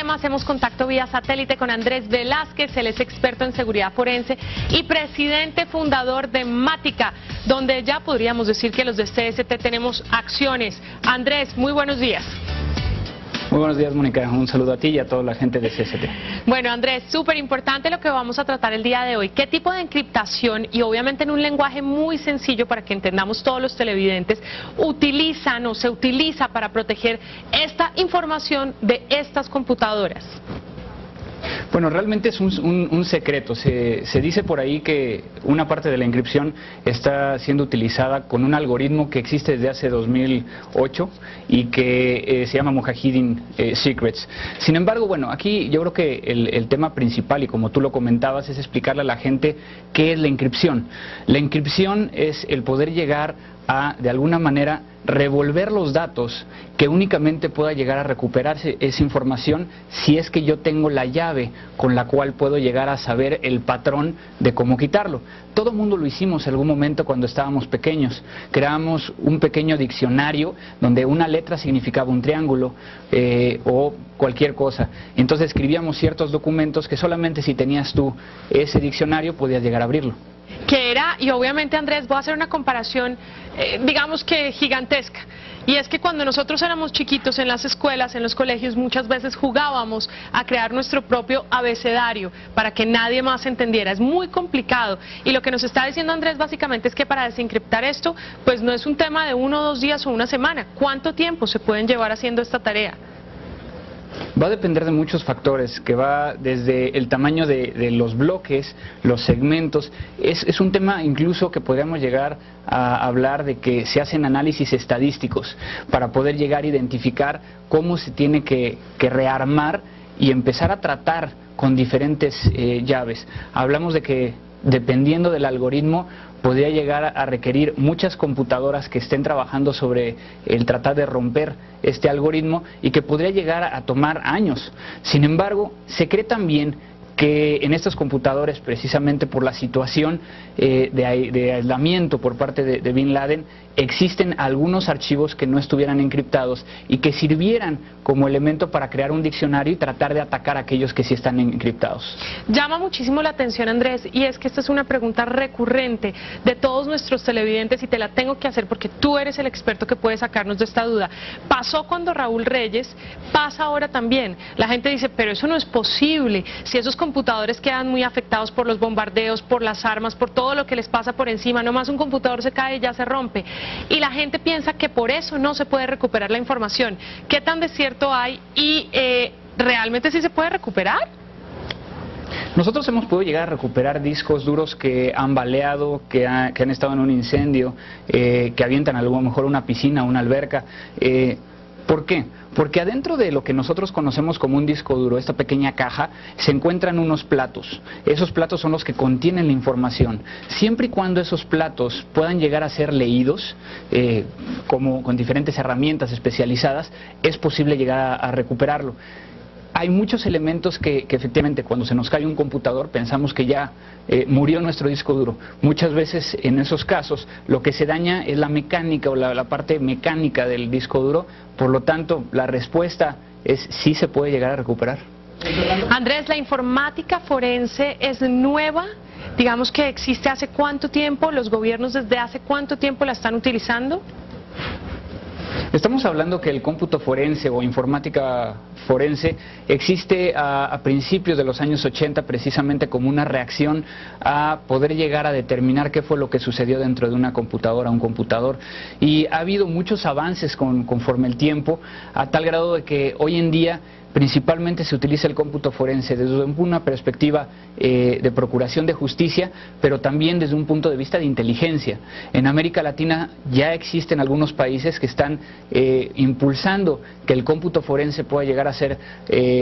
programa hacemos contacto vía satélite con Andrés Velázquez, él es experto en seguridad forense y presidente fundador de Mática, donde ya podríamos decir que los de CST tenemos acciones. Andrés, muy buenos días. Muy buenos días, Mónica. Un saludo a ti y a toda la gente de CST. Bueno, Andrés, súper importante lo que vamos a tratar el día de hoy. ¿Qué tipo de encriptación, y obviamente en un lenguaje muy sencillo para que entendamos todos los televidentes, utilizan o se utiliza para proteger esta información de estas computadoras? Bueno, realmente es un secreto. Se dice por ahí que una parte de la encripción está siendo utilizada con un algoritmo que existe desde hace 2008 y que se llama Mujahideen Secrets. Sin embargo, bueno, aquí yo creo que el tema principal, y como tú lo comentabas, es explicarle a la gente qué es la encripción. La encripción es el poder llegar a, de alguna manera, revolver los datos que únicamente pueda llegar a recuperarse esa información si es que yo tengo la llave con la cual puedo llegar a saber el patrón de cómo quitarlo. Todo mundo lo hicimos en algún momento cuando estábamos pequeños. Creamos un pequeño diccionario donde una letra significaba un triángulo o cualquier cosa. Entonces escribíamos ciertos documentos que solamente si tenías tú ese diccionario podías llegar a abrirlo. Que era, y obviamente Andrés, voy a hacer una comparación, digamos que gigantesca, y es que cuando nosotros éramos chiquitos en las escuelas, en los colegios, muchas veces jugábamos a crear nuestro propio abecedario para que nadie más entendiera. Es muy complicado, y lo que nos está diciendo Andrés básicamente es que para desencriptar esto, pues no es un tema de 1 o 2 días o una semana. ¿Cuánto tiempo se pueden llevar haciendo esta tarea? Va a depender de muchos factores, que va desde el tamaño de los bloques, los segmentos. Es un tema incluso que podríamos llegar a hablar de que se hacen análisis estadísticos para poder llegar a identificar cómo se tiene que rearmar y empezar a tratar con diferentes llaves. Hablamos de que dependiendo del algoritmo podría llegar a requerir muchas computadoras que estén trabajando sobre el tratar de romper este algoritmo y que podría llegar a tomar años. Sin embargo, se cree también que en estos computadores, precisamente por la situación de aislamiento por parte de Bin Laden, existen algunos archivos que no estuvieran encriptados y que sirvieran como elemento para crear un diccionario y tratar de atacar a aquellos que sí están encriptados. Llama muchísimo la atención, Andrés, y es que esta es una pregunta recurrente de todos nuestros televidentes y te la tengo que hacer porque tú eres el experto que puede sacarnos de esta duda. Pasó cuando Raúl Reyes, pasa ahora también. La gente dice, pero eso no es posible, si esos computadores quedan muy afectados por los bombardeos, por las armas, por todo lo que les pasa por encima, nomás un computador se cae y ya se rompe. Y la gente piensa que por eso no se puede recuperar la información. ¿Qué tan de cierto hay y realmente sí se puede recuperar? Nosotros hemos podido llegar a recuperar discos duros que han baleado, que han estado en un incendio, que avientan a lo mejor una piscina, una alberca. ¿Por qué? Porque adentro de lo que nosotros conocemos como un disco duro, esta pequeña caja, se encuentran unos platos. Esos platos son los que contienen la información. Siempre y cuando esos platos puedan llegar a ser leídos, como con diferentes herramientas especializadas, es posible llegar a recuperarlo. Hay muchos elementos que efectivamente cuando se nos cae un computador pensamos que ya murió nuestro disco duro. Muchas veces en esos casos lo que se daña es la mecánica o la parte mecánica del disco duro, por lo tanto la respuesta es sí se puede llegar a recuperar. Andrés, ¿la informática forense es nueva? Digamos que existe hace cuánto tiempo, los gobiernos desde hace cuánto tiempo la están utilizando. Estamos hablando que el cómputo forense o informática forense existe a principios de los años 80 precisamente como una reacción a poder llegar a determinar qué fue lo que sucedió dentro de una computadora, un computador. Y ha habido muchos avances conforme el tiempo, a tal grado de que hoy en día principalmente se utiliza el cómputo forense desde una perspectiva de procuración de justicia, pero también desde un punto de vista de inteligencia. En América Latina ya existen algunos países que están impulsando que el cómputo forense pueda llegar a ser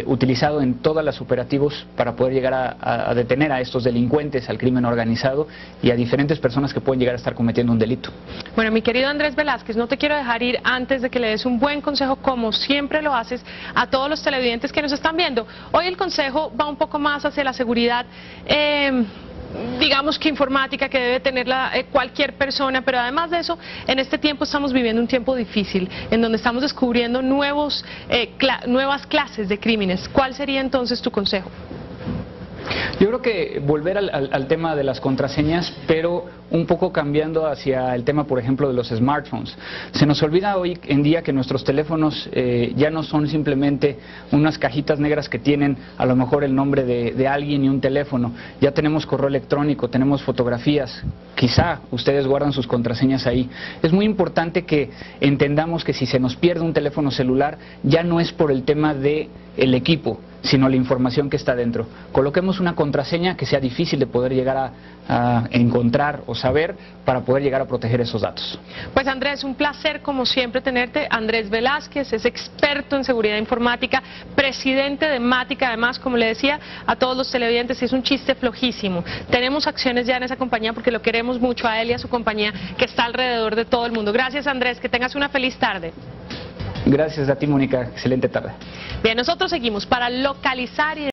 utilizado en todos los operativos para poder llegar a detener a estos delincuentes, al crimen organizado y a diferentes personas que pueden llegar a estar cometiendo un delito. Bueno, mi querido Andrés Velázquez, no te quiero dejar ir antes de que le des un buen consejo, como siempre lo haces, a todos los televidentes que nos están viendo. Hoy el consejo va un poco más hacia la seguridad digamos que informática que debe tener cualquier persona, pero además de eso, en este tiempo estamos viviendo un tiempo difícil, en donde estamos descubriendo nuevas clases de crímenes. ¿Cuál sería entonces tu consejo? Yo creo que volver al tema de las contraseñas, pero un poco cambiando hacia el tema, por ejemplo, de los smartphones. Se nos olvida hoy en día que nuestros teléfonos ya no son simplemente unas cajitas negras que tienen a lo mejor el nombre de alguien y un teléfono. Ya tenemos correo electrónico, tenemos fotografías, quizá ustedes guardan sus contraseñas ahí. Es muy importante que entendamos que si se nos pierde un teléfono celular, ya no es por el tema del equipo, sino la información que está dentro. Coloquemos una contraseña que sea difícil de poder llegar a encontrar o saber para poder llegar a proteger esos datos. Pues Andrés, un placer como siempre tenerte. Andrés Velázquez es experto en seguridad informática, presidente de Mática, además, como le decía a todos los televidentes, es un chiste flojísimo. Tenemos acciones ya en esa compañía porque lo queremos mucho a él y a su compañía que está alrededor de todo el mundo. Gracias, Andrés, que tengas una feliz tarde. Gracias a ti, Mónica. Excelente tarde. Bien, nosotros seguimos para localizar y